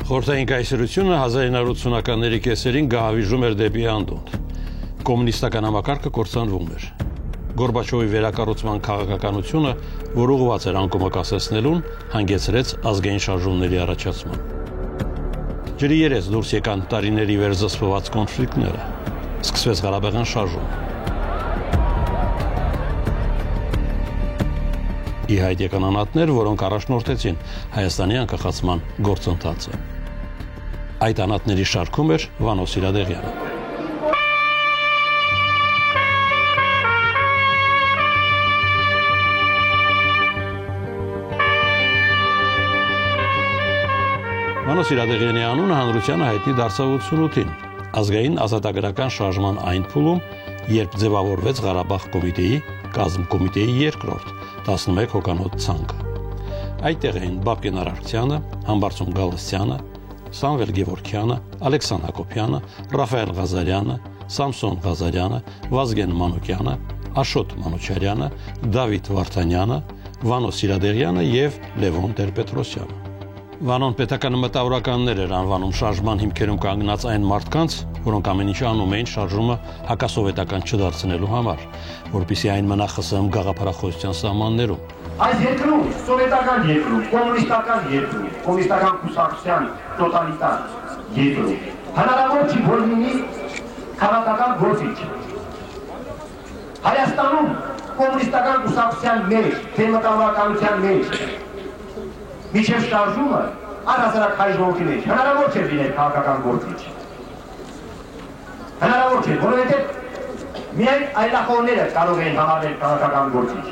Խորհրդային կայսրությունը 1980-ականների կեսերին գահավիժում էր դեպի անդունդ։ Կոմունիստական համակարգը կործանվում էր։ Գորբաչովի վերակառուցման քաղաքականությունը, որ ուղղված էր անկումը կասեցնելուն, հանգեցրեց ազգային շարժումների առաջացման։ Ջրի երես դուրս եկան տարիների վերզսպված կոնֆլիկտները։ Սկսվեց Ղարաբաղյան շարժումը։ Ի հայտ եկան անհատներ, որոնք առաջնորդեցին Հայաստանի անկախացման գործընթացը։ Այդ անհատների շարքում էր Վանո Սիրադեղյանը։ Վանո Սիրադեղյանի անունը հանրությանը հայտնի դարձավ 88-ին, ազգային ազատագրական շարժման այն փուլում, երբ ձևավորվեց Ղարաբաղ կոմիտեի, կազմկոմիտեի երկրորդ 11 հոգանոց ցանկը։ Այդտեղ էին Բաբկեն Արարքցյանը, Համբարձում Գալստյանը, Սամվել Գևորգյանը, Ալեքսան Հակոբյանը, Ռաֆայել Ղազարյանը, Սամսոն Ղազարյանը, Վազգեն Մանուկյանը, Աշոտ Մանուչարյանը, Դավիթ Վարդանյանը, Վանո Սիրադեղյանը եւ Լևոն Տեր-Պետրոսյանը։ Վանոն պետական մտավորականներ էր անվանում շարժման հիմքերում կանգնած այն մարդկանց, որոնք ամեն ինչ անում էին շարժումը հակասովետական չդարձնելու համար, որպեսզի այն մնա ԽՍՀՄ գաղափարախոսության սահմաններում։ Այս երկրում, սովետական երկրում, կոմունիստական երկրում, կոմունիստական կուսակցության տոտալիտար երկրում, հնարավոր չի որ լինի քաղաքական գործիչ։ Հայաստանում կոմունիստական կուսակցության մեջ, թե մտավորականության մեջ, միջև շարժումը առհասարակ հայ ժողովրդի մեջ հնարավոր չէ լինել քաղաքական գործիչ։ Հնարավոր չէ, որովհետև միայն այլախոհները կարող են համարել քաղաքական գործիչ։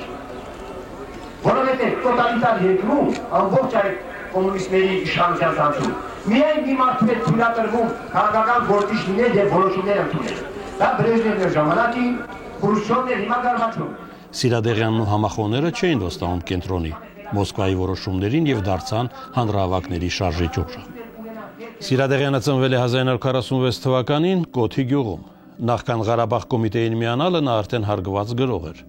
Որովհետև տոտալիտար երկրում ամբողջ այդ կոմունիստների իշխանության ցանցում միայն մի մարդու հետ թույլատրվում քաղաքական գործիչ լինել եւ որոշումներ ընդունել։ Դա Բրեժնևի ժամանակին, Խրուշչովն էր, հիմա Գորբաչովն։ Սիրադեղյանն ու համախոհները չէին ոստանում կենտրոնի Մոսկվայի որոշումներին եւ դարձան հանրահավաքների շարժիչ ուժը։ Սիրադեղյանը ծնվել է 1946 թվականին Կոթի գյուղում։ Նախքան Ղարաբաղ կոմիտեին միանալը նա արդեն հարգված գրող էր։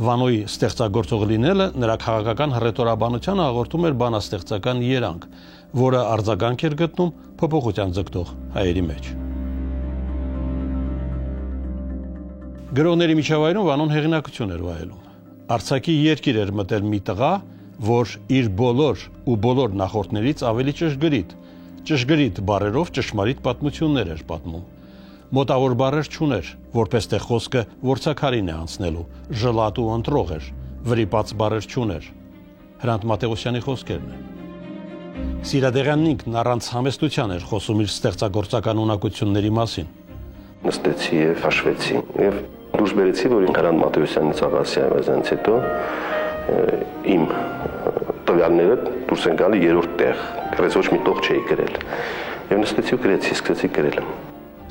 Վանոյի ստեղծագործող լինելը նրա քաղաքական հռետորաբանությանը հաղորդում էր բանաստեղծական երանգ, որը արձագանք էր գտնում փոփոխության ձգտող հայերի մեջ։ Գրողների միջավայրում Վանոն հեղինակություն էր վայելում։ Արցակի երկիր էր մտել մի տղա, որ իր բոլոր նախորդներից ավելի ճշգրիտ բառերով ճշմարիտ պատմություններ էր պատմում։ Մոտավոր բառեր չուներ, որպես թե խոսքը որցակարին է անցնելու, ժլատ ու ընտրող էր, վրիպած բառեր չուներ։ Հրանտ Մատեոսյանի խոսքերն են։ Սիրադեղյանն ինքն առանց համեստության էր խոսում իր ստեղծագործական ունակությունների մասին։ Նստեցի եւ հաշվեցի եւ դուրս բերեցի, որ Հրանտ Մատեոսյանից Աղասյանից հետո իմ տվյալները դուրս են գալի երրորդ տեղ, գրեց ոչ մի տող չէի գրել։ Եվ նստեցի ու գրեցի, սկսեցի գրել։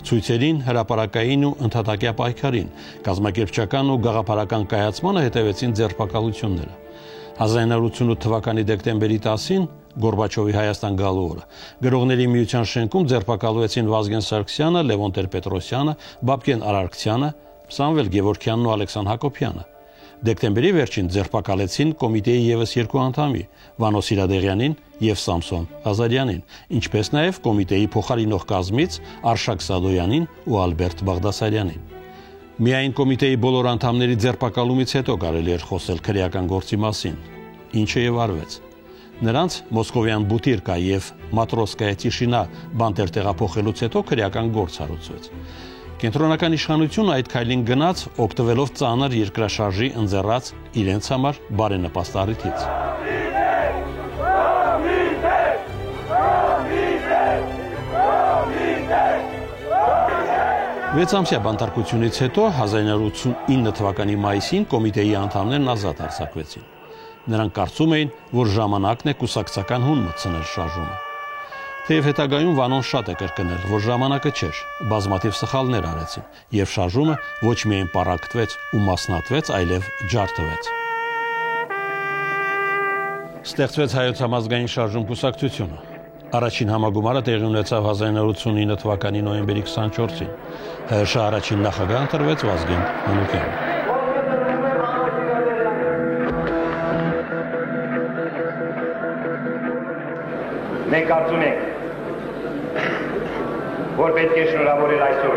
Ցույցերին, հրապարակային ու ընդհատակյա պայքարին, կազմակերպչական ու գաղափարական կայացմանը հետևեցին ձերբակալությունները։ 1988 թվականի դեկտեմբերի 10-ին Գորբաչովի Հայաստան գալու օրը գրողների միության շենքում ձերբակալվեցին Վազգեն Սարգսյանը, Լևոն Տեր-Պետրոսյանը, Բաբկեն Արարքցյանը, Սամվել Գևորգյանն ու Ալեքսան Հակոբյանը։ Դեկտեմբերի վերջին ձերբակալեցին կոմիտեի եւս երկու անդամի՝ Վանո Սիրադեղյանին եւ Սամսոն Ղազարյանին, ինչպես նաեւ կոմիտեի փոխարինող կազմից Արշակ Սադոյանին ու Ալբերտ Բաղդասարյանին։ Միայն կոմիտեի բոլոր անդամների ձերբակալումից հետո կարելի էր խոսել քրեական գործի մասին, ինչը եւ արվեց։ Նրանց Մոսկովյան Բուտիրկա եւ Մատրոսկայա Տիշինա բանտեր տեղափոխելուց հետո քրեական գործ հարուցվեց։ Կենտրոնական իշխանությունը այդ քայլին գնաց, օգտվելով ծանր երկրաշարժի ընձեռած իրենց համար բարենպաստ առիթից։ 6-ամսյա բանտարկությունից հետո 1989 թվականի մայիսին կոմիտեի անդամներն ազատ արձակվեցին։ Նրանք կարծում էին, որ ժամանակն է կուսակցական հուն մտցնել շարժումը։ Թեև հետագայում Վանոն շատ է կրկնել, որ ժամանակը չէր, բազմաթիվ սխալներ արեցին, եւ շարժումը ոչ միայն պառակտվեց ու մասնատվեց, այլև ջարդվեց։ Ստեղծվեց Հայոց համազգային շարժում կուսակցությունը։ Առաջին համագումարը տեղի ունեցավ 1989 թվականի նոյեմբերի 24-ին։ ՀՀՇ առաջին նախագահ ընտրվեց Վազգեն Մանուկյանը։ Մենք կարծում ենք, որ պետք է շնորհավորել այսօր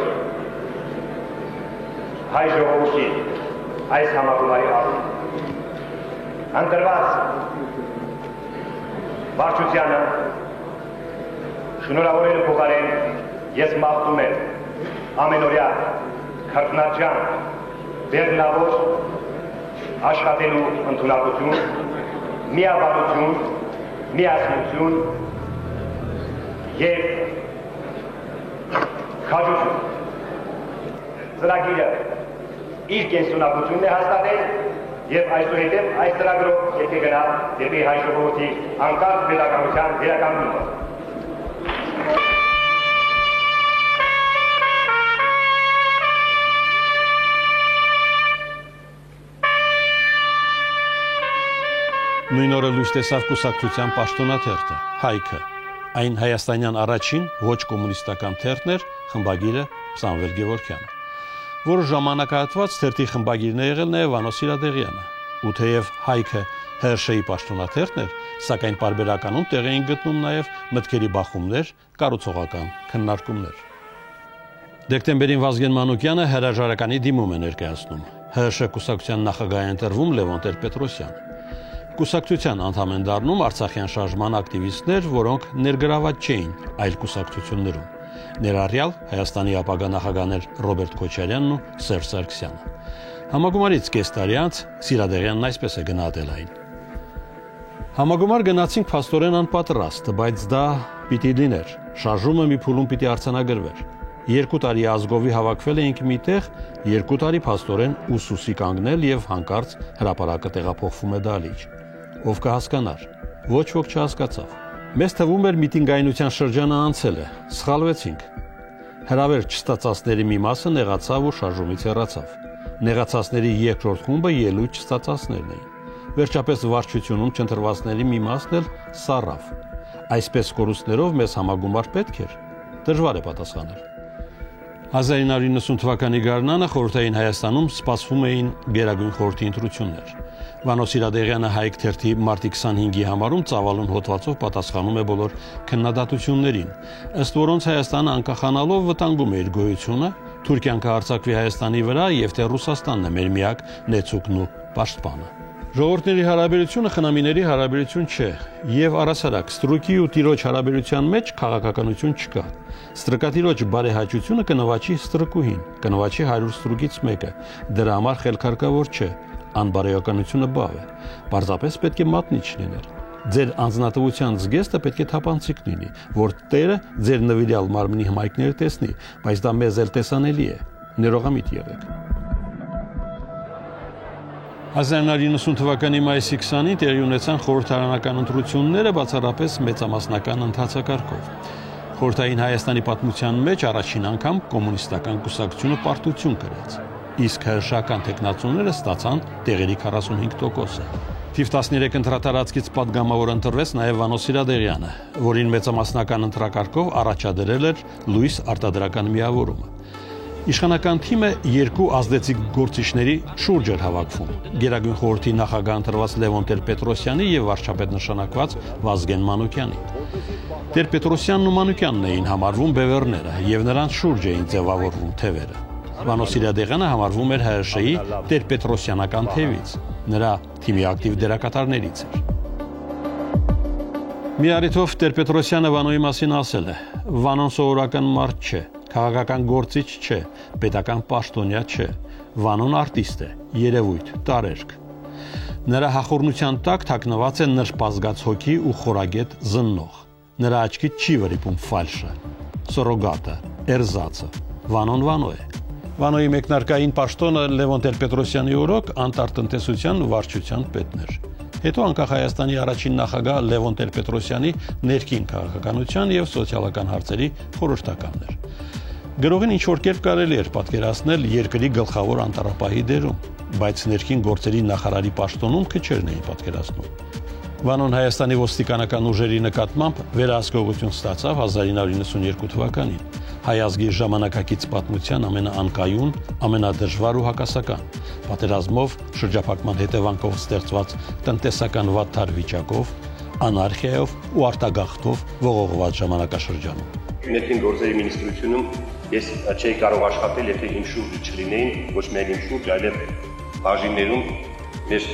հայ ժողովրդի այս համագումարի առումով։ Ընտրված վարչությանը շնորհավորելու փոխարեն ես մաղթում եմ ամենօրյա քրտնաջան բեռնավոր աշխատելու ընդունակություն, միաբանություն, միասնություն և քաջություն։ Ծրագիրը իր կենսունակությունն է հաստատել և այսուհետև այս ծրագրով եկե գնա դեպի հայ ժողովրդի անկախ պետականության վերականգնումը։ Նույն օրը լույս տեսավ կուսակցության պաշտոնաթերթը, Հայքը, այն հայաստանյան առաջին ոչ կոմունիստական թերթն էր, խմբագիրը Սամվել Գևորգյանը։ Որը ժամանակահատված թերթի խմբագիրն է եղել նաև Վանո Սիրադեղյանը, ու թեև Հայքը ՀՀՇ-ի պաշտոնաթերթն էր, սակայն պարբերականում տեղ էին գտնում նաև մտքերի բախումներ, կառուցողական քննարկումներ։ Դեկտեմբերին Վազգեն Մանուկյանը հրաժարականի դիմում է ներկայացնում։ ՀՀՇ կուսակցության նախագահ է ընտրվում Լևոն Տեր-Պետրոսյան։ Կուսակցության անդամ են դառնում Արցախյան շարժման ակտիվիստներ, որոնք ներգրաված չէին այլ կուսակցություններում, ներառյալ Հայաստանի ապագա նախագահներ Ռոբերտ Քոչարյանն ու Սերժ Սարգսյանը։ Համագումարից կես տարի անց Սիրադեղյանն այսպես է գնահատել այն. Համագումար գնացինք փաստորեն անպատրաստ, բայց դա պիտի լիներ, շարժումը մի փուլում պիտի արձանագրվեր։ 2 տարի ազգովի հավաքվել էինք միտեղ, 2 տարի փաստորեն ուսուսի կանգնել եւ հանկարծ հրապարակը տեղափոխվում է դալիճ։ Ով կհասկանար, ոչ ոք չհասկացավ։ Մեզ թվում էր միտինգայնության շրջանը անցել է, սխալվեցինք։ Հրավեր չստացածների մի մասը նեղացավ ու շարժումից հեռացավ։ Նեղացածների երկրորդ խումբը ելույթ չստացածներն էին։ Վերջապես վարչությունում չընտրվածների մի մասն էլ սառավ։ Այսպես կորուստներով մեզ համագումար պետք էր։ Դժվար է պատասխանել։ 1990 թվականի գարնանը խորհրդային Հայաստանում սպասվում էին Գերագույն խորհրդի ընտրություններ։ Վանո Սիրադեղյանը Հայք թերթի մարտի 25-ի համարում ծավալուն հոդվածով պատասխանում է բոլոր քննադատություններին, ըստ որոնց Հայաստանը անկախանալով վտանգում է իր գոյությունը, Թուրքիան կհարձակվի Հայաստանի վրա եւ թե Ռուսաստանն է մեր միակ նեցուկն ու պաշտպանը։ Ժողովուրդների հարաբերությունը խնամիների հարաբերություն չէ, եւ առասարակ ստրուկի ու տիրոջ հարաբերության մեջ քաղաքականություն չկա։ Ստրկատիրոջ բարեհաճությունը կնվաճի ստրկուհին, կնվաճի 100 ստրուկից մեկը։ Դրա համար խելքարկավոր չէ, անբարոյականությունը բավ է։ Պարզապես պետք է մատնիչ լինել։ Ձեր անձնատվության զգեստը պետք է թափանցիկ լինի, որ Տերը ձեր նվիրյալ մարմնի հմայքները տեսնի, բայց դա մեզ էլ տեսանելի է։ Ներողամիտ եղեք։ 1990 թվականի մայիսի 20-ին տեղի ունեցան խորհրդարանական ընտրությունները բացառապես մեծամասնական ընթացակարգով։ Խորհրդային Հայաստանի պատմության մեջ առաջին անգամ կոմունիստական կուսակցությունը պարտություն կրեց, իսկ հրշական տեխնացուները ստացան տեղերի 45%-ը։ Թիվ 13 ընտրատարածքից պատգամավոր ընտրվեց նաև Վանո Սիրադեղյանը, որին մեծամասնական ընտրակարգով առաջադրել էր լույս արտադրական միավորումը։ Իշխանական թիմը երկու ազդեցիկ գործիչների շուրջ էր հավաքվում՝ Գերագույն խորհրդի նախագահ ընտրված Լևոն Տեր-Պետրոսյանի եւ վարչապետ նշանակված Վազգեն Մանուկյանի։ Տեր-Պետրոսյանն ու Մանուկյանն էին համարվում բևեռները եւ նրանց շուրջ էին ձևավորվում թևերը։ Վանո Սիրադեղյանը համարվում էր ՀՀՇ-ի Տեր-Պետրոսյանական թևից, նրա թիմի ակտիվ դերակատարներից էր։ Մի առիթով Տեր-Պետրոսյանը Վանոյի մասին ասել է. Վանոն սովորական մարդ չէ, քաղաքական գործիչ չէ, պետական պաշտոնյա չէ, Վանոն արտիստ է, երևույթ, տարերկ։ Նրա հախորնության տակ թաքնված է նրբազգաց հոգի ու խորագետ զննող։ Նրա աչքից չի վրիպում ֆալշը, սորոգատը, էրզածը։ Վանոն Վանո է։ Վանոյի մեկնարկային պաշտոնը Լևոն Տեր-Պետրոսյանի օրոք անտարտնտեսության ու վարչության պետն էր։ Հետո անկախ Հայաստանի առաջին նախագահ Լևոն Տեր-Պետրոսյանի ներքին քաղաքականության եւ սոցիալական հարցերի խորհրդականն էր։ Գրողին ինչ-որ կերպ կարելի էր պատկերացնել երկրի գլխավոր անտառապահի դերում, բայց ներքին գործերի նախարարի պաշտոնում քչերն էին պատկերացնում։ Վանոն Հայաստանի ոստիկանական ուժերի նկատմամբ վերահսկողություն ստացավ 1992 թվականին։ Հայ ազգի ժամանակակից պատմության ամենաանկայուն, ամենադժվար ու հակասական, պատերազմով, շրջափակման հետևանքով ստեղծված տնտեսական վատթար վիճակով, անարխիայով ու արտագաղթով ողողված ժամանակաշրջանում։ Ներքին գործերի մինիստրությունում ես չէի կարող աշխատել, եթե իմ շուրջը չլինեին, ոչ միայն իմ շուրջ, այլև բաժիններում մեր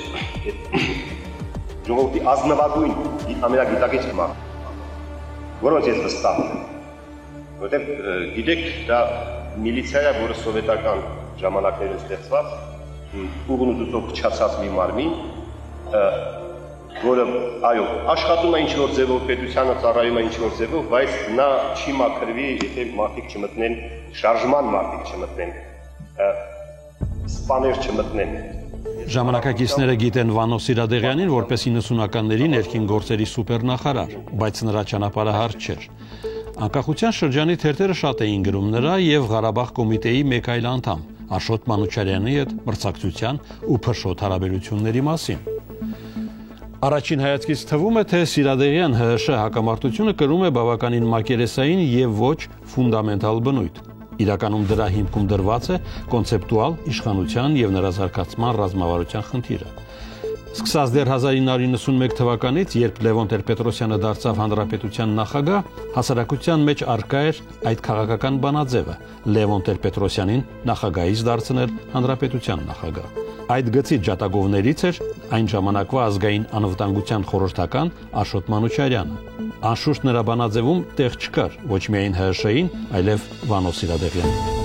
ժողովրդի ազնվագույն ամենագիտակից մարդ, որոնց ես վստահ եմ, որովհետև գիտեք, դա միլիցիա, որը սովետական ժամանակներում ստեղծված, ուղնուծությամբ փչացած մի մարմին, որը, այո, աշխատում է ինչ-որ ձևով, պետությանը ծառայում է ինչ-որ ձևով, բայց նա չի մաքրվի, եթե մարդիկ չմտնեն, շարժման մարդիկ չմտնեն, սպաներ չմտնեն։ Ժամանակակիցները գիտեն Վանո Սիրադեղյանին որպես 90-ականների ներքին գործերի սուպերնախարար, բայց նրա ճանապարհը հարթ չէր։ Անկախության շրջանի թերթերը շատ էին գրում նրա եւ Ղարաբաղ կոմիտեի մեկ այլ անդամ Աշոտ Մանուչարյանի հետ մրցակցության ու փշոտ հարաբերությունների մասին։ Առաջին հայացքից թվում է, թե Սիրադեղյան ՀՀՇ հակամարտությունը կրում է բավականին մակերեսային եւ ոչ ֆունդամենտալ բնույթ։ Իրականում դրա հիմքում դրված է կոնցեպտուալ իշխանության եւ նրա զարգացման ռազմավարության խնդիրը։ Սկսած դեռ 1991 թվականից, երբ Լևոն Տեր-Պետրոսյանը դարձավ հանրապետության նախագահ, հասարակության մեջ առկա էր այդ քաղաքական բանաձևը՝ Լևոն Տեր-Պետրոսյանին նախագահից դարձնել հանրապետության նախագահ։ Այդ գծի ջատագովներից էր այն ժամանակվա ազգային անվտանգության խորհրդական Աշոտ Մանուչարյանը։ Անշուշտ նրա բանաձևում տեղ չկար ոչ միայն ՀՀՇ-ին, այլև Վանո Սիրադեղյանին։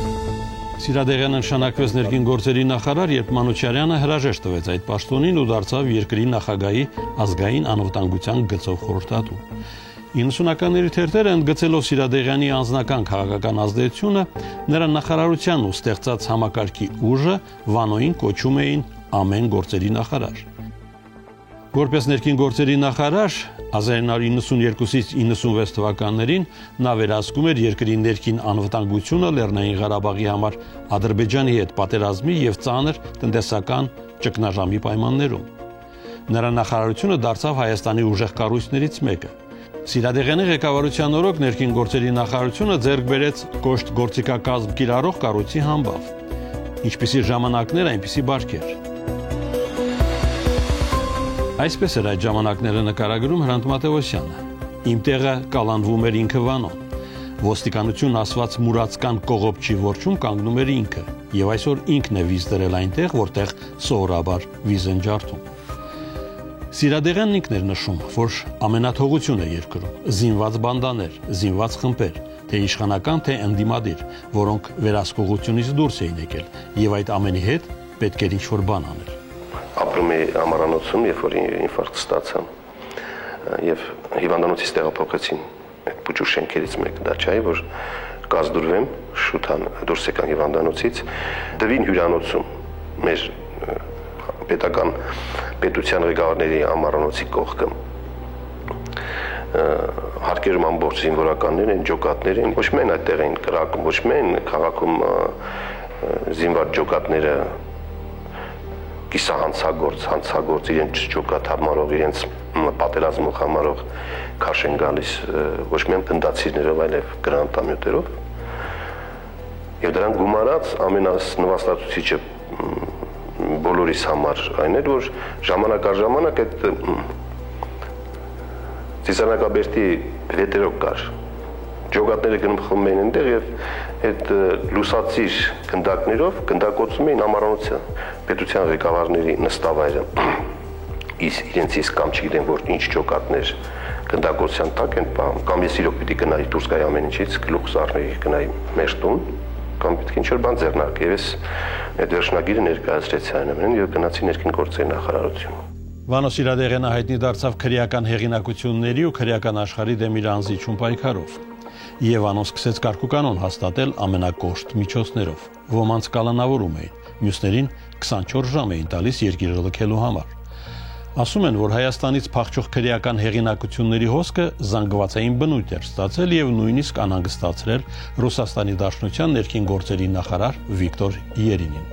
Սիրադեղյանը նշանակվեց ներքին գործերի նախարար, երբ Մանուչարյանը հրաժեշտ տվեց այդ պաշտոնին ու դարձավ երկրի նախագահի ազգային անվտանգության գծով խորհրդատու։ 90-ականների թերթերը ընդգծելով Սիրադեղյանի անձնական քաղաքական ազդեցությունը, նրա նախարարության ու ստեղծած համակարգի ուժը Վանոյին կոչում էին ամեն գործերի նախարար։ Որպես ներքին գործերի նախարար 1992-ից 96 թվականներին նա վերահսկում էր երկրի ներքին անվտանգությունը Լեռնային Ղարաբաղի համար Ադրբեջանի հետ պատերազմի եւ ծանր տնտեսական ճգնաժամի պայմաններում։ Նրա նախարարությունը դարձավ Հայաստանի ուժեղ կառույցներից մեկը։ Սիրադեղյանի ղեկավարության օրոք ներքին գործերի նախարարությունը ձեռք բերեց կոշտ գործիքակազմ կիրառող կառույցի համբավ։ Ինչպիսի ժամանակներ, այնպիսի բարքեր։ Այսպես էր այդ ժամանակները նկարագրում Հրանտ Մատեոսյանը։ Իմ տեղը կալանվում էր ինքը Վանոն։ Ոստիկանություն ասված մուրացկան կողոպչի որջում կանգնում էր ինքը, եւ այսօր ինքն է վիզ դրել այնտեղ, որտեղ սովորաբար վիզ են ջարդում։ Սիրադեղյանն ինքն էր նշում, որ ամենաթողություն է երկրում, զինված բանդաներ, զինված խմբեր, թե իշխանական, թե ընդդիմադիր, որոնք վերահսկողությունից դուրս էին եկել, եւ այդ ամենի հետ պետք էր ինչ-որ բան անել։ Ապրում էի ամառանոցում, երբ որ ինֆարկտ ստացա, եւ հիվանդանոցից տեղափոխեցին այդ փուճուր շենքերից մեկը, դա չէ, որ կազդուրվեմ, շուտ դուրս եկան հիվանդանոցից, դվին հյուրանոցում մեր պետության ղեկավարների ամառանոցի կողքը հարկերում ամբողջ զինվորականներ են, ջոկատներ են, ոչ միայն այդտեղ էին կրակում, ոչ միայն քաղաքում զինված ջոկատները հանցագործ իրենց ջոկատ համարող, իրենց պատերազմող համարող քաշ են գալիս ոչ միայն գնդացիներով, այլև գրանատամյութերով, եւ դրան գումարած ամենանվաստացուցիչը բոլորիս համար այն էր, որ ժամանակ առ ժամանակ այդ Ծիսանակաբերդի վետերով կար, ջոկատները գնմխում էին այնտեղ եւ այդ լուսացիր գնդակներով գնդակոծում էին ամառանոցը պետության ղեկավարների նստավայրը իրենց իսկ կամ չգիտեն որ ինչ ջոկատներ գնդակոծության տակ են կամ ես իրոք պիտի գնայի դուրս գայի ամեն ինչից գլուխս առնեի գնայի մեր տուն կամ պետք է ինչ-որ բան ձեռնարկի եւ ես այդ վերջնագիրը ներկայացրեցի այն ամենին եւ գնացի ներքին գործերի նախարարություն։ Վանո Սիրադեղյանը հայտնի դարձավ քրեական հեղինակությունների ու քրեական աշխարհի դեմ իր անզիջում պայքարով։ Եվ անոնց սկսեց կարգուկանոն հաստատել ամենակոշտ միջոցներով։ Ոմանց կալանավորում էին, մյուսներին 24 ժամ էին տալիս երկիրը լքելու համար։ Ասում են, որ Հայաստանից փախչող քրեական հեղինակությունների հոսքը զանգվածային բնույթ էր ստացել եւ նույնիսկ անհանգստացրել Ռուսաստանի Դաշնության ներքին գործերի նախարար Վիկտոր Երինին։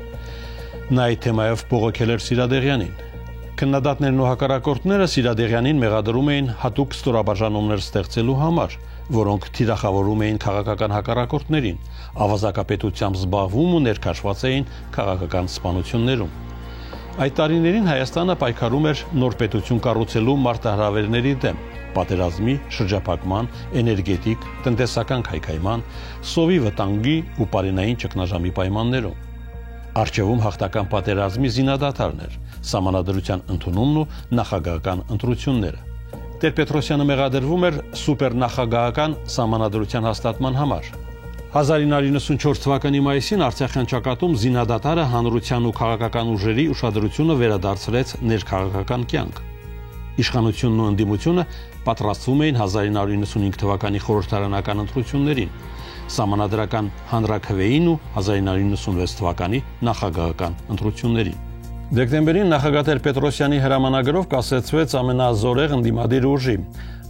Նա այդ թեմայով բողոքել էր Սիրադեղյանին։ Քննադատներն ու հակառակորդները Սիրադեղյանին մեղադրում էին հատուկ ստորաբաժանումներ ստեղծելու համար, որոնք թիրախավորում էին քաղաքական հակառակորդներին, ավազակապետությամբ զբաղվում ու ներքաշված էին քաղաքական սպանություններում։ Այդ տարիներին Հայաստանը պայքարում էր նոր պետություն կառուցելու մարտահրավերների դեմ։ պատերազմի, շրջափակման, էներգետիկ, տնտեսական քայքայման, սովի վտանգի ու պարենային ճգնաժամի պայմաններում։ Առջևում հաղթական պատերազմի զինադադարն էր, սահմանադրության ընդունումն ու նախագահական ընտրությունները։ Տեր-Պետրոսյանը մեղադրվում էր սուպերնախագահական սահմանադրության հաստատման համար։ 1994 թվականի մայիսին Արցախյան ճակատում զինադադարը հանրության ու քաղաքական ուժերի ուշադրությունը վերադարձրեց ներքաղաքական կյանք։ Իշխանությունն ու ընդդիմությունը պատրաստվում էին 1995 թվականի խորհրդարանական ընտրություններին, սահմանադրական հանրաքվեին ու 1996 թվականի նախագահական ընտրություններին։ Դեկտեմբերին նախագահ Տեր-Պետրոսյանի հրամանագրով կասեցվեց ամենազորեղ ընդդիմադիր ուժի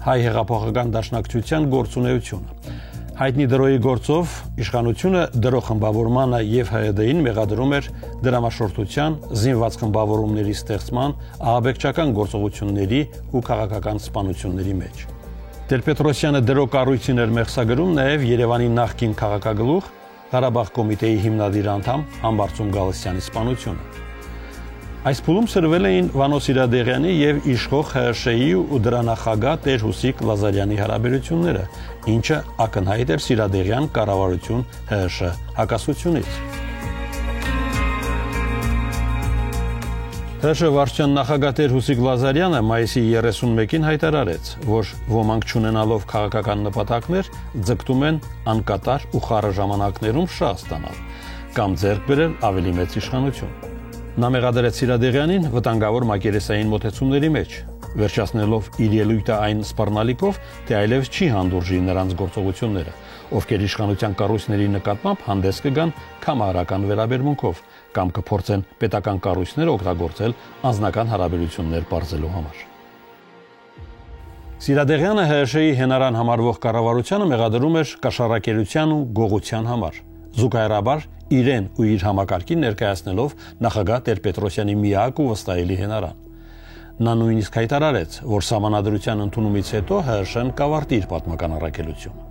Հայ հեղափոխական դաշնակցության գործունեությունը։ Հայտնի դրոյի գործով իշխանությունը դրո խմբավորմանը եւ ՀՀԴ-ին մեղադրում էր դրամաշորթության, զինված խմբավորումների ստեղծման, ահաբեկչական գործողությունների ու քաղաքական սպանությունների մեջ։ Տեր-Պետրոսյանը դրո կառույցին էր մեղսագրում նաեւ Երևանի նախկին քաղաքագլուխ Ղարաբաղ կոմիտեի հիմնադիր անդամ Համբարձում Գալստյանի սպանությունը։ Այս փուլում սրվել էին Վանո Սիրադեղյանի եւ իշխող ՀՀՇ-ի ու դրա նախագահ Տեր Հուսիկ Լազարյանի հարաբերությունները, ինչը ակնհայտ էր Սիրադեղյան կառավարություն ՀՀՇ հակասությունից։ ՀՀՇ վարչության նախագահ Տեր Հուսիկ Լազարյանը մայիսի 31-ին հայտարարեց, որ ոմանք չունենալով քաղաքական նպատակներ ձգտում են անկատար ու խառը ժամանակներում շահ ստանալ կամ ձեռք բերել ավելի մեծ իշխանություն։ Նա մեղադրեց Սիրադեղյանին վտանգավոր մակերեսային մոտեցումների մեջ, վերջացնելով իր ելույթը այն սպառնալիքով, թե այլևս չի հանդուրժի նրանց գործողությունները, ովքեր իշխանության կառույցների նկատմամբ հանդես կգան կամարական վերաբերմունքով կամ կփորձեն պետական կառույցները օգտագործել անձնական հարաբերություններ բարձելու համար։ Սիրադեղյանը ՀՀՇ-ի հենարան համարվող կառավարությանը մեղադրում էր կաշառակերության ու գողության համար։ Զուգահեռաբար իրեն ու իր համակարգին ներկայացնելով նախագահ Տեր-Պետրոսյանի միակ ու վստահելի հենարան։ Նա նույնիսկ հայտարարեց, որ սահմանադրության ընդունումից հետո ՀՀՇ-ն կավարտի իր պատմական առաքելությունը։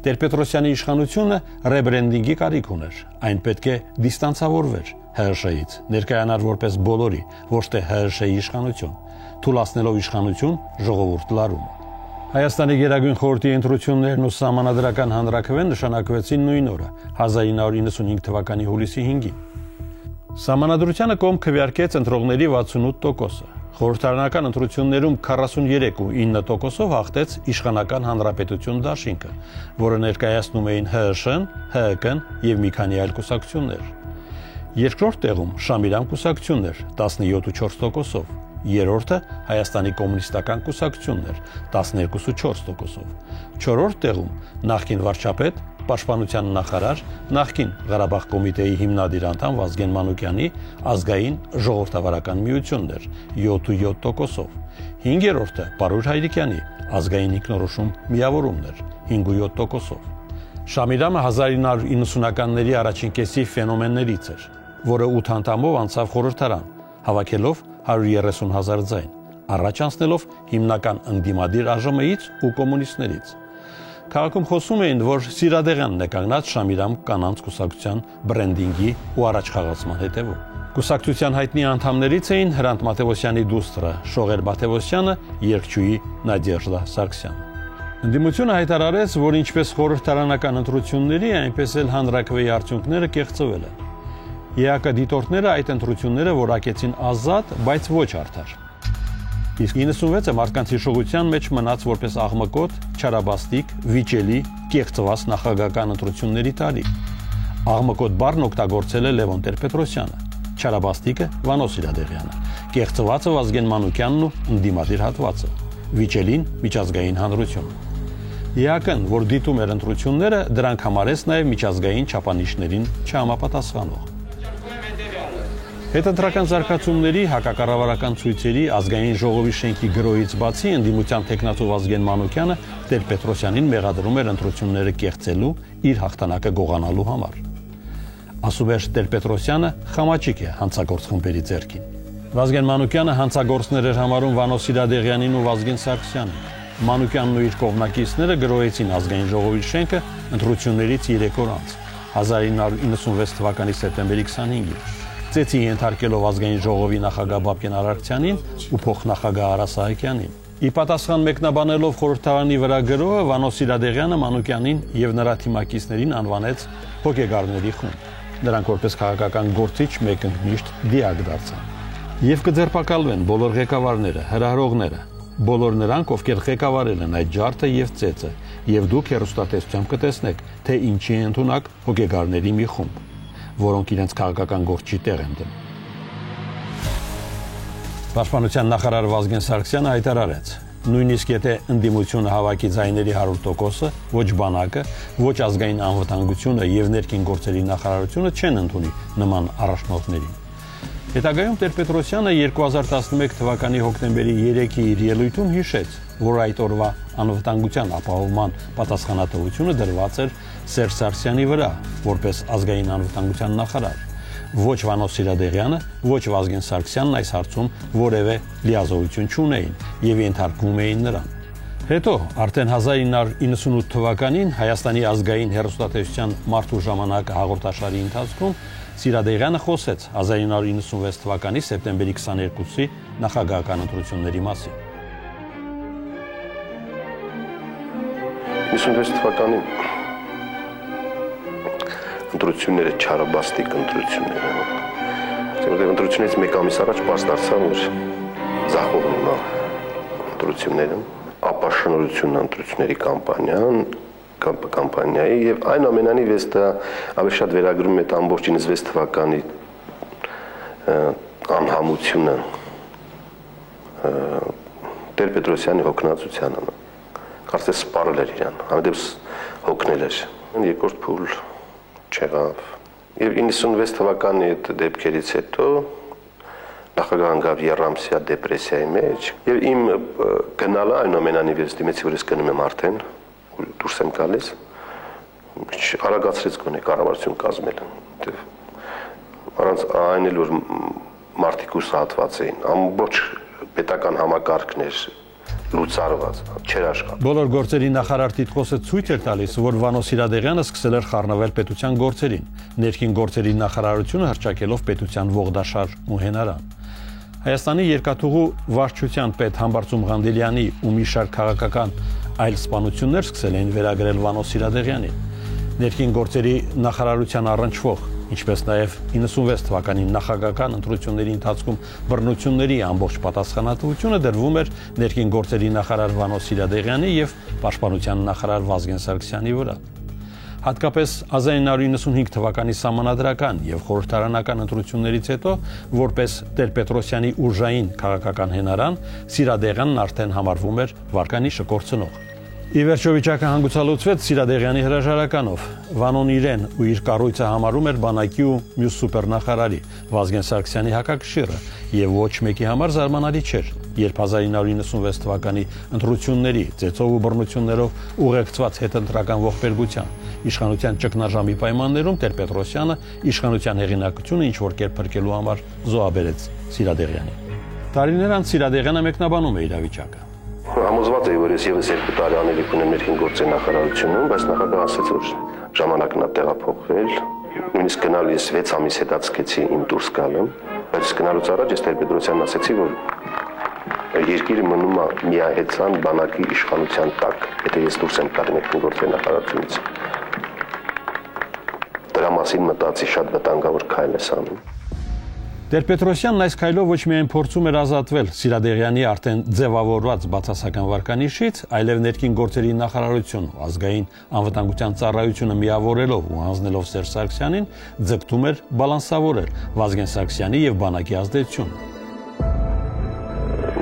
Տեր-Պետրոսյանի իշխանությունը ռեբրենդինգի կարիք ուներ, այն պետք է դիստանցավորվեր ՀՀՇ-ից, ներկայանար որպես բոլորի, ոչ թե ՀՀՇ-ի իշխանություն, թույլատնելով իշխանություն ժողովուրդ լարումը։ Հայաստանի Գերագույն խորհրդի ընտրություններն ու սահմանադրական հանրաքվեն նշանակվեցին նույն օրը 1995 թվականի հուլիսի 5-ին։ Սահմանադրությանը կողմ քվեարկեց ընտրողների 68%-ը։ Խորհրդարանական ընտրություններում 43.9%-ով հաղթեց Իշխանական Հանրապետություն դաշինքը, որը ներկայացնում էին ՀՀՇ-ն, ՀՀԿ-ն եւ մի քանի այլ կուսակցություններ։ Երկրորդ տեղում Շամիրամ կուսակցությունն էր 17.4%-ով։ Երրորդը Հայաստանի կոմունիստական կուսակցությունն էր 12.4%-ով։ Չորրորդ տեղում նախկին վարչապետ, պաշտպանության նախարար, նախկին Ղարաբաղ կոմիտեի հիմնադիր անդամ Վազգեն Մանուկյանի ազգային ժողովրդավարական միությունն էր 7.7%-ով։ Հինգերորդը Պարույր Հայրիկյանի ազգային ինքնորոշում միավորումն էր 5.7%-ով։ Շամիրամը 1990-ականների առաջին կեսի ֆենոմեններից էր, որը 8 անդամով անցավ խորհրդարան, հավաքելով 130,000 ձայն, առաջ անցնելով հիմնական ընդդիմադիր ԱԺՄ-ից ու կոմունիստներից։ Քաղաքում խոսում էին, որ Սիրադեղյանն է կանգնած Շամիրամ կանանց կուսակցության բրենդինգի ու առաջխաղացման հետևում։ Կուսակցության հայտնի անդամներից էին Հրանտ Մաթևոսյանի դուստրը Շողեր Մաթևոսյանը, երգչուհի Նադեժդա Սարգսյանը։ Ընդդիմությունը հայտարարեց, որ ինչպես խորհրդարանական ընտրությունների, այնպես էլ հանրաքվեի արդյունքները կեղծվել են։ ԵԱԿ դիտորդները այդ ընտրությունները որակեցին ազատ, բայց ոչ արդար։ Իսկ 96-ը մարդկանց հիշողության մեջ մնաց որպես աղմկոտ, չարաբաստիկ, վիճելի, կեղծված նախագահական ընտրությունների տարի։ Աղմկոտ բառն օգտագործել է Լևոն Տեր-Պետրոսյանը, չարաբաստիկը Վանո Սիրադեղյանը, կեղծվածը Վազգեն Մանուկյանն ու ընդդիմադիր հատվածը, վիճելին միջազգային հանրությունը։ ԵԱԿ-ն, որ դիտում էր ընտրությունները, դրանք համարեց նաև միջազգային չափանիշներին չհամապատասխանող։ Հետընտրական զարգացումների, հակակառավարական ցույցերի, ազգային ժողովի շենքի գրոհից բացի ընդդիմության տեխնացու Վազգեն Մանուկյանը Տեր-Պետրոսյանին մեղադրում էր ընտրությունները կեղծելու իր հաղթանակը գողանալու համար։ Ասուբերջ Տեր-Պետրոսյանը խամաճիկ է հանցագործ խմբերի ձեռքին։ Վազգեն Մանուկյանը հանցագործներ էր համարում Վանո Սիրադեղյանին ու Վազգեն Սարգսյանին։ Մանուկյանն ու իր կողմնակիցները գրոհեցին ազգային ժողովի շենքը ընտրություններից 3 օր անց 1996 թվականի սեպտեմբերի 25-ին։ Ծեծի ենթարկելով ազգային ժողովի նախագահ Բաբկեն Արարքցյանին ու փոխնախագահ Արա Սահակյանին։ Ի պատասխան մեկնաբանելով խորհրդարանի վրա գրողը Վանո Սիրադեղյանը Մանուկյանին եւ նրա թիմակիցներին անվանեց հոգեգարների խումբ։ Նրանք որպես քաղաքական գործիչ մեկընկնիշտ դիակ դարձան։ Եվ կձերբակալվեն բոլոր ղեկավարները, հրահրողները, բոլոր նրանք, ովքեր ղեկավարել են այդ ջարդը եւ ծեծը, եւ դուք հեռուստատեսությամբ կտեսնեք, թե ինչի է ընդունակ հոգեգարների մի խումբ, որոնք իրենց քաղաքական գործի տեղ են դնում։ Պաշտպանության նախարար Վազգեն Սարգսյանը հայտարարեց. նույնիսկ եթե ընդդիմությունը հավաքի ձայների 100%-ը, ոչ բանակը, ոչ ազգային անվտանգությունը եւ ներքին գործերի նախարարությունը չեն ընդունի նման առաջնորդներին։ Հետագայում Տեր-Պետրոսյանը 2011 թվականի հոկտեմբերի 3-ի իր ելույթում հիշեց, որ այդ օրվա անվտանգության ապահովման պատասխանատվությունը դրված էր Սերժ Սարգսյանի վրա, որպես ազգային անվտանգության նախարար։ Ոչ Վանո Սիրադեղյանը, ոչ Վազգեն Սարգսյանն այս հարցում որևէ լիազորություն չունեին եւ ենթարկվում էին նրան։ Հետո արդեն 1998 թվականին Հայաստանի ազգային հեռուստատեսության Մարդու ժամանակը հաղորդաշարի ընթացքում Սիրադեղյանը խոսեց 1996 թվականի սեպտեմբերի 22-ի նախագահական ընտրությունների մասին։ 96 թվականին ընտրությունները չարաբաստիկ ընտրություններ են։ Որտեղ ընտրությունից մեկ ամիս առաջ պարզ դարձավ, որ ձախողվում է ընտրությունները, ապաշնորհությունն ընտրությունների կամպանիայի եւ այնուամենայնիվ դա ավելի շատ վերագրում է ամբողջ 96 թվականի անհամությունը Տեր-Պետրոսյանի հոգնածությանը։ Կարծես սպառել էր իրան, համդեպս հոգնել էր։ Երկրորդ փուլ չեղավ։ Եվ 96 թվականի այդ դեպքերից հետո նախագահն գավ երամսյա դեպրեսիայի մեջ եւ իմ գնալը այնուամենայնիվ ես դիմեցի, որ ես գնում եմ արդեն, դուրս եմ գալիս, արագացրեց գոնե կառավարություն կազմելը։ Առանց այն էլ որ մարդիկ ուսահատված էին, ամբողջ պետական համակարգներ լուծարված, չեր աշխատում։ Բոլոր գործերի նախարար Տիտղոսը ցույց էր տալիս, որ Վանո Սիրադեղյանը սկսել էր խառնվել պետության գործերին, ներքին գործերի նախարարությունը հռչակելով պետության ողդաշար ու հենարան։ Հայաստանի երկաթուղու վարչության պետ Համբարձում Ղանդիլյանի ու մի շարք քաղաքական այլ սպանություններ սկսել էին վերագրել Վանո Սիրադեղյանին։ Ներքին գործերի նախարարության առնչվող, ինչպես նաև 96 թվականի նախագահական ընտրությունների ընթացքում բռնությունների ամբողջ պատասխանատվությունը դրվում էր ներքին գործերի նախարար Վանո Սիրադեղյանի եւ պաշտպանության նախարար Վազգեն Սարգսյանի վրա։ Հատկապես 1995 թվականի սահմանադրական եւ խորհրդարանական ընտրություններից հետո, որպես Տեր-Պետրոսյանի ուժային քաղաքական հենարան, Սիրադեղյանն արդեն համարվում էր վարկանիշը կորցնող։ Ի վերջո վիճակը հանգուցալուծվեց Սիրադեղյանի հրաժարականով։ Վանոն իրեն ու իր կառույցը համարում էր բանակի ու մյուս սուպերնախարարի Վազգեն Սարգսյանի հակակշիռը եւ ոչ մեկի համար զարմանալի չէր, երբ 1996 թվականի ընտրությունների ծեծով ու բռնություններով ուղեկցված հետընտրական ողբերգության իշխանության ճգնաժամի պայմաններում Տեր-Պետրոսյանը իշխանության հեղինակությունը ինչ որ կերպ փրկելու համար զոհաբերեց Սիրադեղյանին։ Տարիներ անց Սիրադեղյանը մեկնաբանում է իրավիճակը։ Համոզված եմ, որ ես եւս 2 տարի անելիք ունեմ ներքին գործերի նախարարությունում, բայց նախագահը ասաց, որ ժամանակն է տեղափոխվել։ Նույնիսկ գնալ ես 6 ամիս հետաձգեցի իմ դուրս գալը, բայց գնալուց առաջ ես Տեր-Պետրոսյանին ասացի, որ երկիրը մնում է միահեծան բանակի իշխանության տակ, եթե ես դուրս եմ գալի ներքին գործերի նախարարությունից։ Դրա մասին մտածի, շատ վտանգավոր քայլ ես անում։ Տեր-Պետրոսյանն այս քայլով ոչ միայն փորձում էր ազատվել Սիրադեղյանի արդեն ձևավորված բացասական վարկանիշից, այլև ներքին գործերի նախարարություն ու ազգային անվտանգության ծառայությունը միավորելով ու հանձնելով Սերժ Սարգսյանին, ձգտում էր բալանսավորել Վազգեն Սարգսյանի եւ բանակի ազդեցությունը։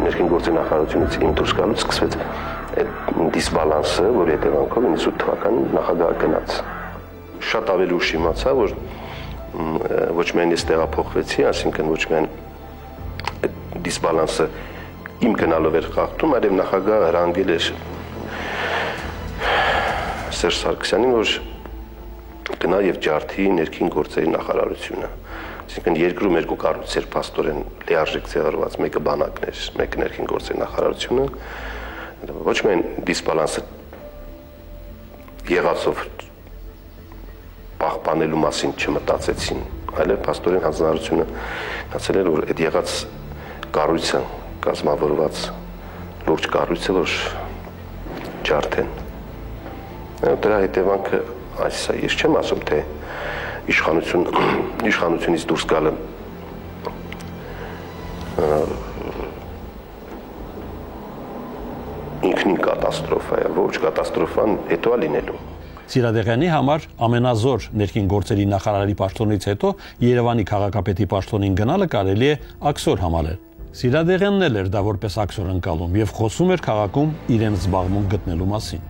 Ներքին գործերի նախարարությունից իմ դուրս գալուց սկսվեց այդ դիսբալանսը, որի հետևանքով 98 թվականին նախագահը գնաց։ Շատ ավելի ուշ իմացա, որ ոչ միայն ես տեղափոխվեցի, այսինքն ոչ միայն դիսբալանսը իմ գնալով էր խախտում, այլև նախագահը հրանգել էր Սերժ Սարգսյանին, որ գնա եւ ջարդի ներքին գործերի նախարարությունը։ Այսինքն երկրում երկու կառույցեր փաստորեն լիարժեք ձևավորված, մեկը բանակն էր, մեկը ներքին գործերի նախարարությունը։ Ոչ միայն դիսբալանսը եղածով պահպանելու մասին չմտածեցին, այլև փաստորեն հանձնարարությունը գացել էր, որ այդ եղած կառույցը կազմավորված ողջ կառույցը որ ջարդեն։ Դրա հետևանքը այսա ես չեմ ասում թե իշխանությունից դուրս գալը ինքնին կատաստրոֆա է, ոչ կատաստրոֆան հետո է լինելու։ Սիրադեղյանի համար ամենազոր ներքին գործերի նախարարի պաշտոնից հետո Երևանի քաղաքապետի պաշտոնին գնալը կարելի է աքսոր համարել։ Սիրադեղյանն էլ էր դա որպես աքսոր ընկալում եւ խոսում էր քաղաքում իրենց զբաղմունք գտնելու մասին։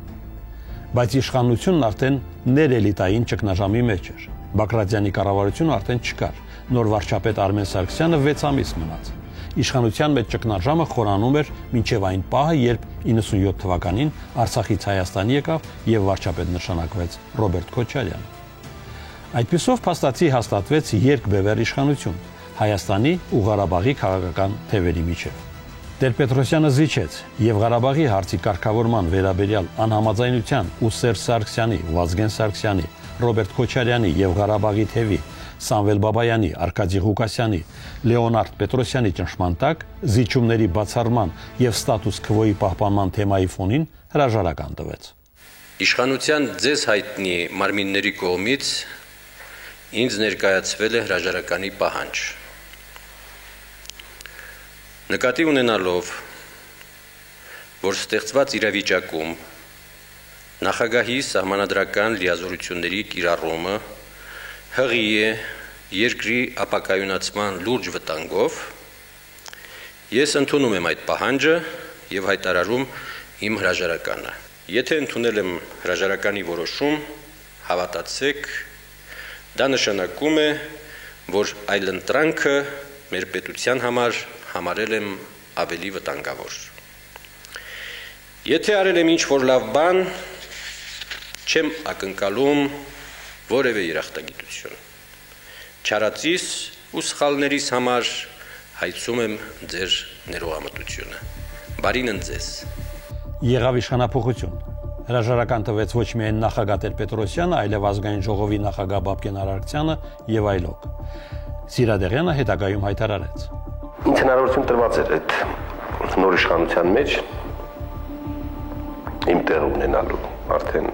Բայց իշխանությունն արդեն ներելիտային ճգնաժամի մեջ էր։ Բակրատյանի կառավարությունը արդեն չկար։ Նոր վարչապետ Արմեն Սարգսյանը 6 ամիս մնաց։ Իշխանության մեջ ճգնաժամը խորանում էր մինչև այն պահը, երբ 97 թվականին Արցախից Հայաստան եկավ եւ վարչապետ նշանակվեց Ռոբերտ Քոչարյանը։ Այդպիսով փաստացի հաստատվեց երկբևեռ իշխանություն Հայաստանի ու Ղարաբաղի քաղաքական թևերի միջև։ Տեր-Պետրոսյանը զիջեց եւ Ղարաբաղի հարցի կարգավորման վերաբերյալ անհամաձայնության ու Սերժ Սարգսյանի, Վազգեն Սարգսյանի, Ռոբերտ Քոչարյանի եւ Ղարաբաղի թևի Սամվել Բաբայանի, Արկադի Ղուկասյանի, Լեոնարդ Պետրոսյանի ճնշման տակ զիջումների բացառման եւ ստատուս քվոյի պահպանման թեմայի ֆոնին հրաժարական տվեց։ Իշխանության ձեզ հայտնի մարմինների կողմից ինձ ներկայացվել է հրաժարականի պահանջ։ Նկատի ունենալով, որ ստեղծված իրավիճակում նախագահի սահմանադրական լիազորությունների կիրառումը հղի է երկրի ապակայունացման լուրջ վտանգով, ես ընդունում եմ այդ պահանջը եւ հայտարարում իմ հրաժարականը։ Եթե ընդունել եմ հրաժարականի որոշում, հավատացեք, դա նշանակում է, որ այլընտրանքը մեր պետության համար համարել եմ ավելի վտանգավոր։ Եթե արել եմ ինչ-որ լավ բան, չեմ ակնկալում որևէ երախտագիտություն։ Չարածիս ու սխալներիս համար հայցում եմ ձեր ներողամտությունը։ Բարին ընձեզ։ Եղավ իշխանափոխություն։ Հրաժարական տվեց ոչ միայն նախագահ Տեր-Պետրոսյանը, այլև ազգային ժողովի նախագահ Բաբկեն Արարքցյանը եւ այլոք։ Սիրադեղյանը հետագայում հայտարարեց. Ինձ հնարավորություն տրված էր այդ նոր իշխանության մեջ իմ տեղ ունենալու արդեն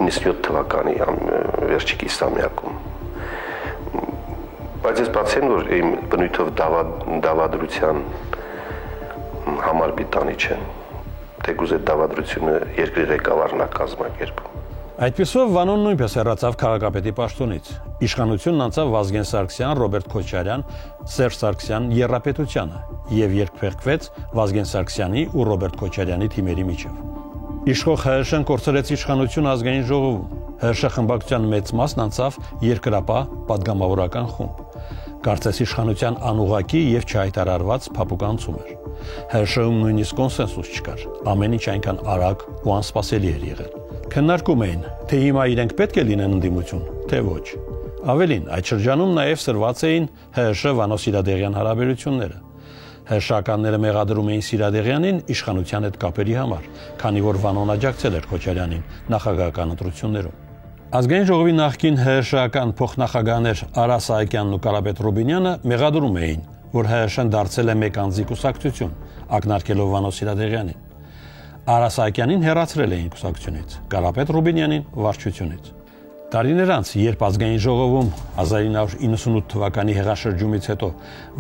97 թվականի վերջի կիսամյակում։ Բայց ես բացեմ, որ իմ բնույթով դավադրության համար բիտանի չեն, թեկուզ այդ դավադրությունը երկրի ղեկավարն է կազմակերպում։ Այդպիսով Վանոն նույնպես հեռացավ քաղաքապետի պաշտոնից։ Իշխանությունն անցավ Վազգեն Սարգսյան, Ռոբերտ Քոչարյան, Սերժ Սարգսյան երրապետությանը եւ երկփեղկվեց Վազգեն Սարգսյանի ու Ռոբերտ Քոչարյանի թիմերի միջև։ Իշխող ՀՀՇ-ն կորցրեց իշխանություն ազգային ժողովում։ ՀՀՇ խմբակցության մեծ մասն անցավ երկրապահ պատգամավորական խումբ։ Կարծես իշխանության անուղղակի եւ չհայտարարված փափուկ անցում էր։ ՀՀՇ-ում նույնիսկ կոնսենսուս չկար։ Ամեն ինչ այնքան արագ ու անսպասելի էր եղել։ Քննարկում էին, թե հիմա իրենք պետք է լինեն ընդդիմություն, թե ոչ։ Ավելին, այդ շրջանում նաև սրված էին ՀՀՇ Վանո Սիրադեղյան հարաբերությունները։ ՀՀՇ-ականները մեղադրում էին Սիրադեղյանին իշխանության հետ կապերի համար, քանի որ Վանոն աջակցել էր Քոչարյանին նախագահական ընտրություններում։ Ազգային ժողովի նախկին ՀՀՇ-ական փոխնախագահներ Արա Սահակյանն ու Կարապետ Ռուբինյանը մեղադրում էին, որ ՀՀՇ-ն դարձել է մեկ անձի կուսակցություն, ակնարկելով Վանո Սիրադեղյանին։ Արա Սահակյանին հեռացրել էին կուսակցությունից, Կարապետ Ռուբինյանին վարչությունից։ Տարիներ անց, երբ ազգային ժողովում 1998 թվականի հեղաշրջումից հետո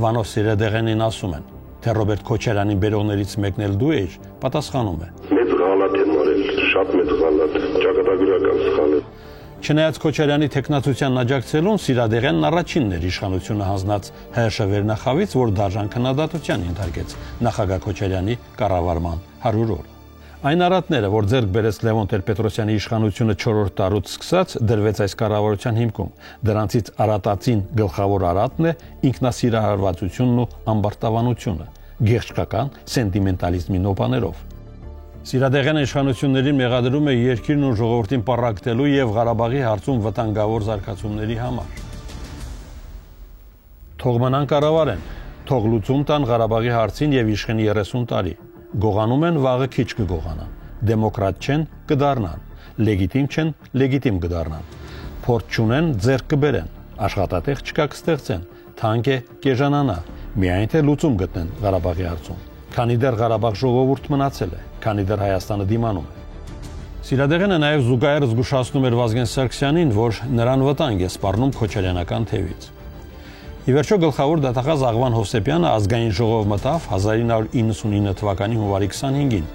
Վանո Սիրադեղյանին ասում են, թե Ռոբերտ Քոչարյանին բերողներից մեկն էլ դու էիր, պատասխանում է. Մեծ գալատ են արել, շատ մեծ գալատ, ճակատագրական սխալ է։ Չնայած Քոչարյանի տեխնացությանն աջակցելուն Սիրադեղյանն առաջինն էր իշխանությունը հանձնած ՀՀՇ վերնախավից, որ դաժան քննադատության ենթարկեց նախագահ Քոչարյանի կառավարման 100 օր։ Այն արատները, որ ձեռք բերեց Լևոն Տեր-Պետրոսյանի իշխանությունը 4-րդ տարուց սկսած, դրվեց այս կառավարության հիմքում։ Դրանցից արատածին գլխավոր արատն է ինքնասիրահարվածությունն ու ամբարտավանությունը, գեղեցկական սենտիմենտալիզմի նոպաներով։ Սիրադեղյանը իշխանություններին մեղադրում է երկիրն ու ժողովրդին պառակտելու եւ Ղարաբաղի հարցում վտանգավոր զարգացումների համար։ Թող մնան կառավարեն, թող լուծում տան Ղարաբաղի հարցին եւ իշխեն 30 տարի։ Գողանում են, վաղը քիչ կգողանան։ Դեմոկրատ չեն, կդառնան։ Լեգիտիմ չեն, լեգիտիմ կդառնան։ Փորձ չունեն, ձեռք կբերեն։ Աշխատատեղ չկա կստեղծեն։ Թանկ է կեժանանա։ Միայն թե լուծում գտնեն Ղարաբաղի հարցում։ քանի դեռ Ղարաբաղ ժողովուրդ մնացել է, քանի դեռ Հայաստանը դիմանում է։ Սիրադեղյանը նաև զուգահեռ զգուշացնում էր Վազգեն Սարգսյանին, որ նրան վտանգ է սպառնում քոչարյանական թևից։ Ի վերջո գլխավոր դատախազ Աղվան Հովսեփյանը ազգային ժողով մտավ 1999 թվականի հունվարի 25-ին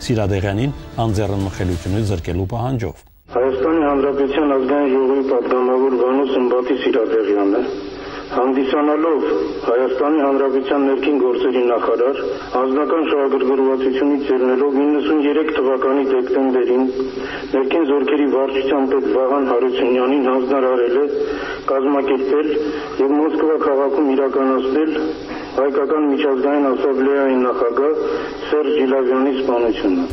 Սիրադեղյանին անձեռնմխելիությունից զրկելու պահանջով։ Հայաստանի Հանրապետության ազգային ժողովի պատգամավոր Վանո Սմբատի Սիրադեղյանը հանդիսանալով Հայաստանի Հանրապետության ներքին գործերի նախարար, ազգական շահագրգռվածությունից ելնելով 93 թվականի դեկտեմբերին ներքին զորքերի վարչության պետ Վաղան Հարությունյանին հանձնարարել է կազմակերպել եւ Մոսկվա քաղաքում իրականացնել հայկական միջազգային ասամբլեայի նախագահ Սերժ Ջիլավյանի սպանությունը։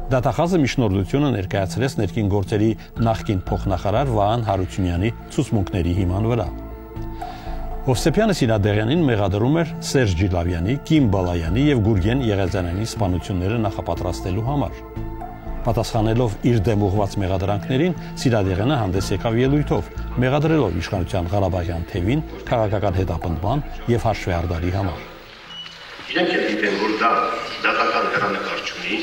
Դատախազը միջնորդությունը ներկայացրեց ներքին գործերի նախկին փոխնախարար Վահան Հարությունյանի ցուցմունքների հիման վրա։ Հովսեփյանը Սիրադեղյանին մեղադրում էր Սերժ Ջիլավյանի, Կիմ Բալայանի եւ Գուրգեն Եղեզյանյանի սպանությունները նախապատրաստելու համար։ Պատասխանելով իր դեմ ուղղված մեղադրանքներին, Սիրադեղյանը հանդես եկավ ելույթով, մեղադրելով իշխանության Ղարաբաղյան թևին քաղաքական հետապնդման եւ հաշվեհարդարի համար։ Իրենք էլ գիտեն, որ դա դատական հեռանկար չունի,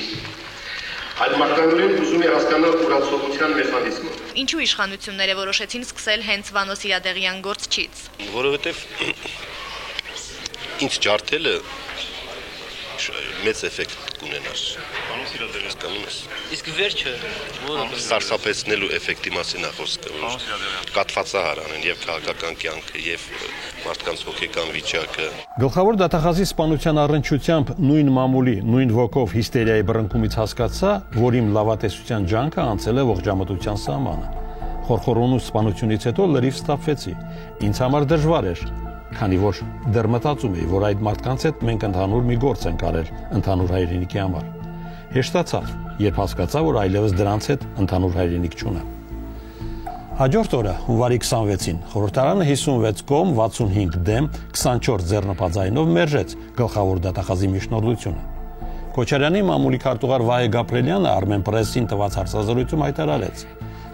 այլ մարտավարին ուզում է հասկանալ ուրացողության մեխանիզմը։ Ինչու իշխանությունները որոշեցին սկսել հենց Վանո Սիրադեղյան գործչից։ Որովհետև ինձ ջարդելը մեծ էֆեկտ կունենար։ Վանո Սիրադեղյան։ Իսկ վերջը սարսափեցնելու էֆեկտի մասին է խոսքը, որ կաթվածահար անեն եւ քաղաքական կյանքը եւ մարդկանց հոգեկան վիճակը։ Գլխավոր դատախազի սպանության առնչությամբ նույն մամուլի, նույն ոգով հիստերիայի բռնկումից հասկացա, որ իմ լավատեսության ջանքը անցել է ողջամտության սահմանը։ Խորխորոնու սպանությունից հետո լրիվ ստապվեցի։ Ինձ համար դժվար էր, քանի որ դեռ մտածում էի, որ այդ մարդկանց հետ մենք ընդհանուր մի գործ ենք արել ընդհանուր հայրենիքի համար։ Հեշտացավ, երբ հասկացա, որ այլևս դրանց հետ ընդհանուր հայրենիք չունեմ։ Հաջորդ օրը, հունվարի 26-ին, խորհրդարանը 56 կողմ, 65 դեմ, 24 ձեռնպաձայնով մերժեց գլխավոր դատախազի միջնորդությունը։ Քոչարյանի մամուլի քարտուղար Վահե Գաբրելյանը Armenpress-ին տված հարցազրույցում հայտարարեց.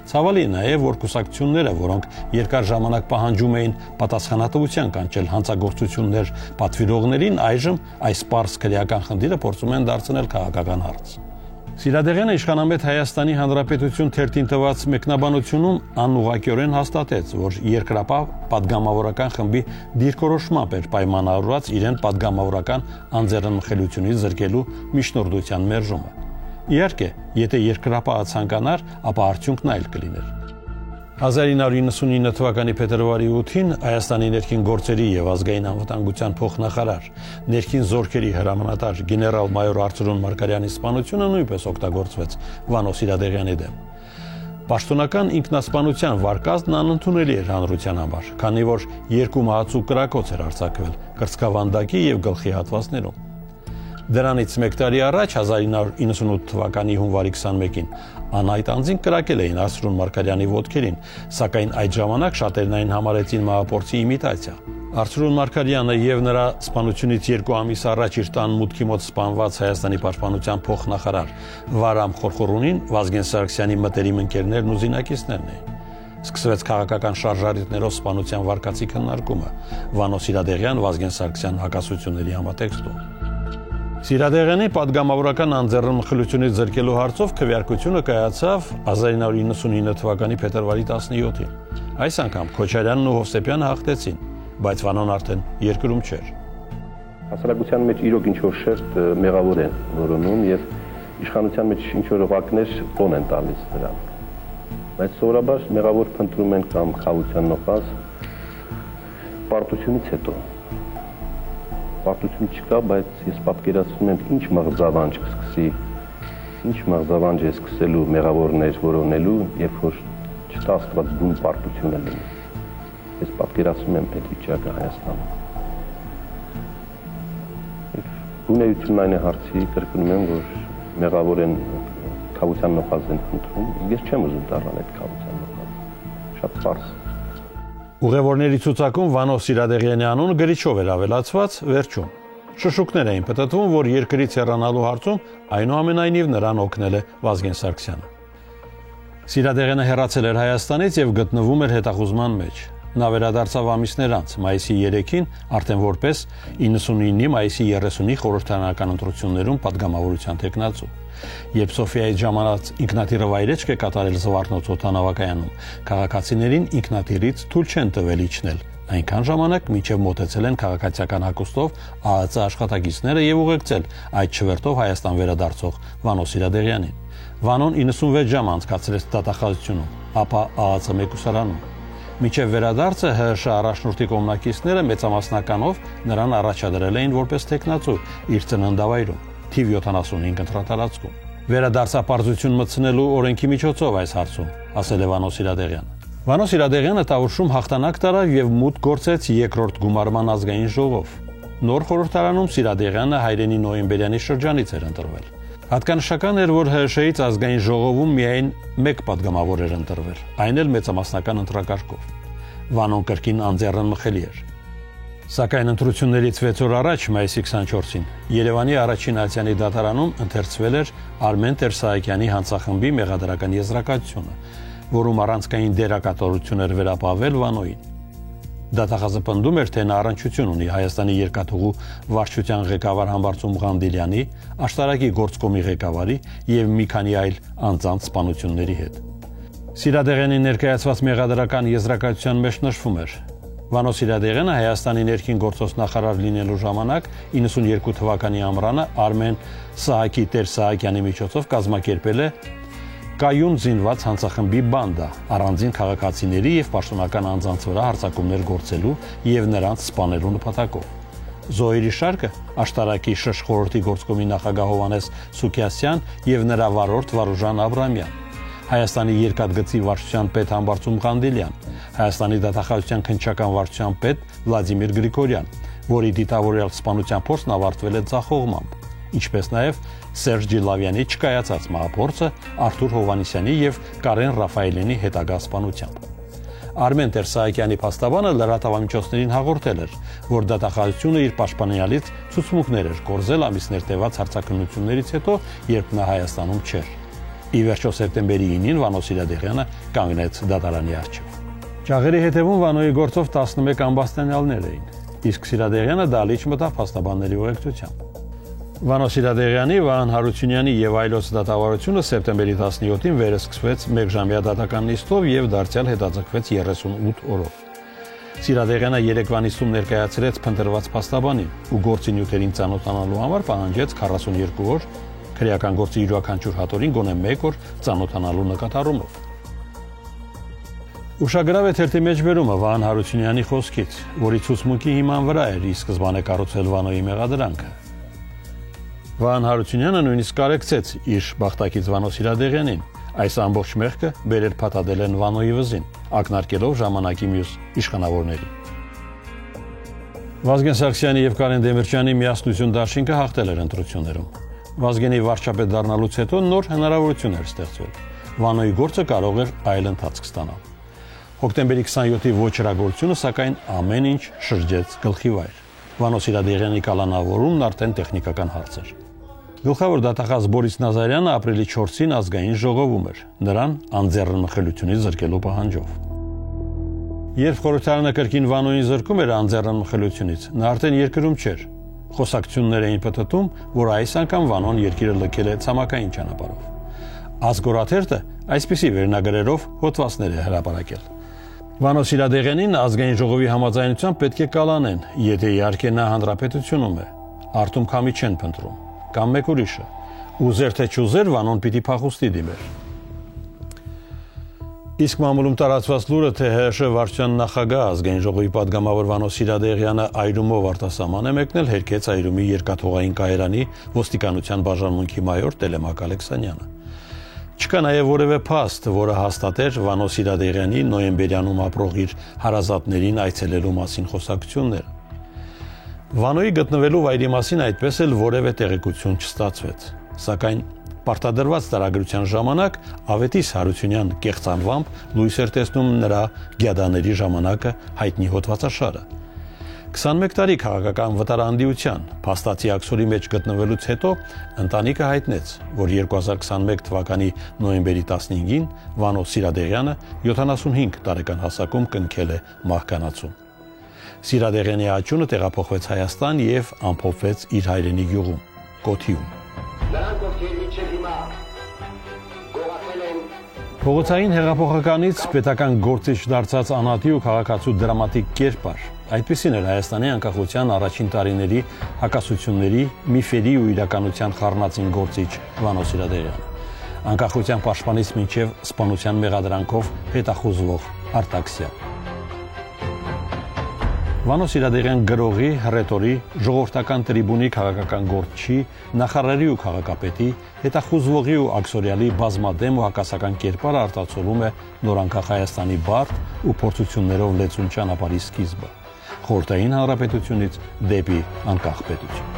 Ցավալի է նաև, որ կուսակցությունները, որոնք երկար ժամանակ պահանջում էին պատասխանատվության կանչել հանցագործություններ պատվիրողներին, այժմ այս պարզ քրեական խնդիրը փորձում են դարձնել քաղաքական հարց։ Սիրադեղյանը իշխանամետ Հայաստանի Հանրապետություն թերթին տված մեկնաբանությունում անուղղակիորեն հաստատեց, որ երկրապահ պատգամավորական խմբի դիրքորոշմամբ էր պայմանավորված իրեն պատգամավորական անձեռնմխելիությունից զրկելու միջնորդության մերժումը։ Իհարկե, եթե երկրապահը ցանկանար, ապա արդյունքն այլ կլիներ։ 1999 թվականի փետրվարի 8-ին Հայաստանի ներքին գործերի եւ ազգային անվտանգության փոխնախարար, ներքին զորքերի հրամանատար գեներալ-մայոր Արծրուն Մարգարյանի սպանությունը նույնպես օգտագործվեց Վանո Սիրադեղյանի դեմ։ Պաշտոնական ինքնասպանության վարկածն անընդունելի էր հանրության համար, քանի որ երկու մահացու կրակոց էր արձակվել կրծքավանդակի եւ գլխի հատվածներում։ Դրանից մեկ տարի առաջ 1998 թվականի հունվարի 21-ին անհայտ անձին կրակել էին Արծրուն Մարգարյանի ոտքերին, սակայն այդ ժամանակ շատերն այն համարեցին մահապորցի իմիտացիա։ Արծրուն Մարգարյանը եւ նրա սպանությունից 2 ամիս առաջ իր տան մուտքի մոտ սպանված Հայաստանի պաշտպանության փոխնախարար Վարամ Խորխորունին Վազգեն Սարգսյանի մտերիմ ընկերներն ու զինակիցներն էին։ Սկսվեց քաղաքական շարժառիթներով սպանության վարկածի քննարկումը Վանո Սիրադեղյան Վազգեն Սարգսյան հակասությունների համատեքստում։ Սիրադեղյանի պատգամավորական անձեռնմխելիությունից զրկելու հարցով քվեարկությունը կայացավ 1999 թվականի փետրվարի 17-ին։ Այս անգամ Քոչարյանն ու Հովսեփյանը հաղթեցին, բայց Վանոն արդեն երկրում չէր։ Հասարակության մեջ իրոք ինչ-որ շերտ մեղավոր են որոնում եւ իշխանության մեջ ինչ-որ օղակներ տոն են տալիս նրան։ Բայց սովորաբար մեղավոր փնտրում են կամ խաղության նոխազ պարտությունից հետո։ Պարտություն չկա, բայց ես պատկերացնում եմ ինչ մղձավանջ կսկսի, ինչ մղձավանջ է սկսելու մեղավորներ որոնելու, երբ որ չտա Աստված բուն պարտությունը լինի։ Ես պատկերացնում եմ այդ վիճակը Հայաստանում։ Բունեությունն այն է հարցի, կրկնում եմ, որ մեղավոր են խաղության նոխազ են փնտրում, ես չեմ ուզում դառնալ այդ խաղության նոխազ։ Շատ պարզ։ Ուղևորների ցուցակում Վանո Սիրադեղյանի անունը գրիչով էր ավելացված վերջում։ Շշուկներ էին պտտվում, որ երկրից հեռանալու հարցում այնուամենայնիվ նրան օգնել է Վազգեն Սարգսյանը։ Սիրադեղյանը հեռացել էր Հայաստանից եւ գտնվում էր հետախուզման մեջ։ Նա վերադարձավ ամիսներ անց, մայիսի 3-ին, արդեն որպես 99-ի մայիսի 30-ի խորհրդարանական ընտրություններում падգամավորության տեխնացու։ Երբ Սոֆիայից ժամանած ինքնաթիռը վայրեջք է կատարել Զվարթնոց օդանավակայանում, քաղաքացիներին ինքնաթիռից թույլ չեն տվել իջնել։ Այնքան ժամանակ, մինչև մոտեցել են քաղաքացիական հագուստով ԱԱԾ աշխատակիցները եւ ուղեկցել այդ չվերթով Հայաստան վերադարձող Վանո Սիրադեղյանին։ Վանոն 96 ժամ անցկացրեց դատախազությունում, ապա ԱԱԾ մեկուսարանում։ Մինչև վերադարձը ՀՀՇ առաջնորդի կողմնակիցները մեծամասնականով նրան առաջադրել էին որպես տեխնացու իր ծննդավայրում, թիվ 75 ընտրատարածքում։ Վերադարձապարզություն մտցնելու օրենքի միջոցով այս հարցում, ասել է Վանո Սիրադեղյանը։ Վանո Սիրադեղյանը Տավուշում հաղթանակ տարավ եւ մուտք գործեց երկրորդ գումարման ազգային ժողով։ Նոր խորհրդարանում Սիրադեղյանը հայրենի նոյեմբերյանի շրջանից էր ընտրվել։ Հատկանշական էր, որ ՀՀՇ-ից ազգային ժողովում միայն մեկ падգամավոր էր ընտրվել, այն էլ մեծամասնական ընտրակարգով։ Վանոն կրկին անձեռնմխելի էր։ Սակայն ընտրություններից 6 օր առաջ, մայիսի 24-ին, Երևանի առաջին ացիանի դատարանում ընթերցվել էր Արմեն Տեր-Սահակյանի հանցախմբի մեղադրական եզրակացությունը, որում առանցքային դերակատարություն էր վերապահվել Վանոյին։ Դատախազը պնդում էր, թե նա առնչություն ունի Հայաստանի երկաթուղու վարչության ղեկավար Համբարձում Ղանդիլյանի, աշտարակի գործկոմի ղեկավարի եւ մի քանի այլ անձանց սպանությունների հետ։ Սիրադեղյանի ներկայացված մեղադրական եզրակացության մեջ նշվում էր. Վանո Սիրադեղյանը Հայաստանի ներքին գործոս նախարար լինելու ժամանակ 92 թվականի ամռանը Արմեն Սահակի Տեր-Սահակյանի միջոցով կազմակերպել է կայուն զինված հանցախմբի բանդա առանձին քաղաքացիների եւ պաշտոնական անձանց վրա հարձակումներ գործելու եւ նրանց սպանելու նպատակով։ Զոհերի շարքը աշտարակի ՇՇ խորհրդի գործկոմի նախագահ Հովհաննես Սուքիասյան եւ նրա վարորդ Վարուժան Աբրամյան, Հայաստանի երկաթգծի վարչության պետ Համբարձում Ղանդիլյան, Հայաստանի դատախազության քննչական վարչության պետ Վլադիմիր Գրիգորյան, որի դիտավորյալ սպանության փորձն ավարտվել է ձախողմամբ, ինչպես նաև Սերժ Ջիլավյանի չկայացած մահափորձը Արթուր Հովհաննիսյանի եւ Կարեն Ռաֆայելյանի հետագա սպանությամբ։ Արմեն Տեր-Սահակյանի փաստաբանը լրատվամիջոցներին հաղորդել էր, որ դատախազությունը իր պաշտպանյալից ցուցմունքներ էր կորզել ամիսներ տևած հարցաքննություններից հետո, երբ նա Հայաստանում չէր։ Ի վերջո սեպտեմբերի 9-ին Վանո Սիրադեղյանը կանգնեց դատարանի առջև։ Ճաղերի հետևում Վանոյի գործով 11 ամբաստանյալներ էին, իսկ Սիրադեղյանը դալիճ մտավ փաստաբանների ուղեկցությամբ։ Վանո Սիրադեղյանի, Վահան Հարությունյանի եւ այլոց դատավարությունը սեպտեմբերի 17-ին վերսկսվեց 1 ժամյա դատական նիստով եւ դարձյալ հետաձգվեց 38 օրով։ Սիրադեղյանը երեկվա նիստում ներկայացրեց փնտրված փաստաբանին ու գործի նյութերին ծանոթանալու համար պահանջեց 42 օր, քրեական գործի յուրաքանչյուր հատորին գոնե 1 օր ծանոթանալու նկատառումով։ Ուշագրավ է թերթի մեջբերումը Վահան Հարությունյանի խոսքից, որի ցուցմունքի հիման վրա էր ի սկզբանե կառուցել Վանոյի մեղադրանքը։ Վահան Հարությունյանը նույնիսկ կարեկցեց իր բախտակից Վանո Սիրադեղյանին, այս ամբողջ մեղքը բերել փաթաթել են Վանոյի վզին, ակնարկելով ժամանակի մյուս իշխանավորներին։ Վազգեն Սարգսյանի եւ Կարեն Դեմիրճյանի միասնություն դաշինքը հաղթել էր ընտրություններում։ Վազգենի վարչապետ դառնալուց հետո նոր հնարավորություն էր ստեղծվել։ Վանոյի գործը կարող էր այլ ընթացք ստանալ։ Հոկտեմբերի 27-ի ոչրագործությունը, սակայն, ամեն ինչ շրջեց գլխի վայր։ Վանո Սիրադեղյանի կալանավորումն արդեն տեխնիկական հարց էր։ Գլխավոր դատախազ Բորիս Նազարյանը ապրիլի 4-ին ազգային ժողովում էր, նրան անձեռնմխելությունից զրկելու պահանջով։ Երբ խորհրդարանը կրկին Վանոյին զրկում էր անձեռնմխելությունից, նա արդեն երկրում չէր։ Խոսակցություններ էին պտտում, որ այս անգամ Վանոն երկիրը լքել է ցամաքային ճանապարհով։ Ազգորաթերթը այսպիսի վերնագրերով հոդվածներ է հրապարակել։ Վանո Սիրադեղյանին ազգային ժողովի համաձայնությամբ պետք է կալանեն, եթե իհարկե նա հանրապետությունում է։ Արթուն քամի չեն փնտրում, կամ մեկ ուրիշը։ Ուզեր թե չուզեր Վանոն պիտի փախուստի դիմեր։ Իսկ մամուլում տարածված լուրը, թե ՀՀՇ վարչության նախագահ ազգային ժողովի падգամավոր Վանո Սիրադեղյանը այրումով արտասահման է մեկնել, հերքեց այրումի երկաթուղային կայարանի ոստիկանության բաժանմունքի մայոր Տելեմակ Ալեքսանյանը։ Չկա նաև որևէ փաստ, որը հաստատեր Վանո Սիրադեղյանի նոյեմբերյանում ապրող իր հարազատներին այցելելու մասին խոսակցությունները։ Վանոյի գտնվելու վայրի մասին այդպես էլ որևէ տեղեկություն չստացվեց, սակայն պարտադրված տարագրության ժամանակ Ավետիս Հարությունյան կեղծանվամբ լույս էր տեսնում նրա գյադաների ժամանակը հայտնի հոդվածաշարը։ 21 տարի քաղաքական վտարանդիության փաստացի աքսորի մեջ գտնվելուց հետո ընտանիքը հայտնեց, որ 2021 թվականի նոյեմբերի 15-ին Վանո Սիրադեղյանը 75 տարեկան հասակում կնքել է մահկանացուն։ Սիրադեղյանի աճյունը տեղափոխվեց Հայաստան եւ ամփոփվեց իր հայրենի գյուղում, Կոթիում։ Նրանք ովքեր մինչև հիմա գողացել են Փողոցային հեղափոխականից պետական գործիչ դարձած անհատի ու քաղաքացու դրամատիկ կերպար, այդպիսին էր Հայաստանի անկախության առաջին տարիների հակասությունների, միֆերի ու իրականության խառնածին գործիչ Վանո Սիրադեղյանը, անկախության պաշտպանից մինչև սպանության մեղադրանքով հետախուզվող արտաքսյա։ Վանո Սիրադեղյան գրողի, հռետորի, ժողովրդական տրիբունի քաղաքական գործչի, նախարարի ու քաղաքապետի, հետախուզվողի ու աքսորիալի բազմադեմ ու հակասական կերպարը արտացոլում է նորանկախ Հայաստանի բարդ ու փորձություններով լեցուն ճանապարհի սկիզբը, խորհրդային հանրապետությունից դեպի անկախ պետություն։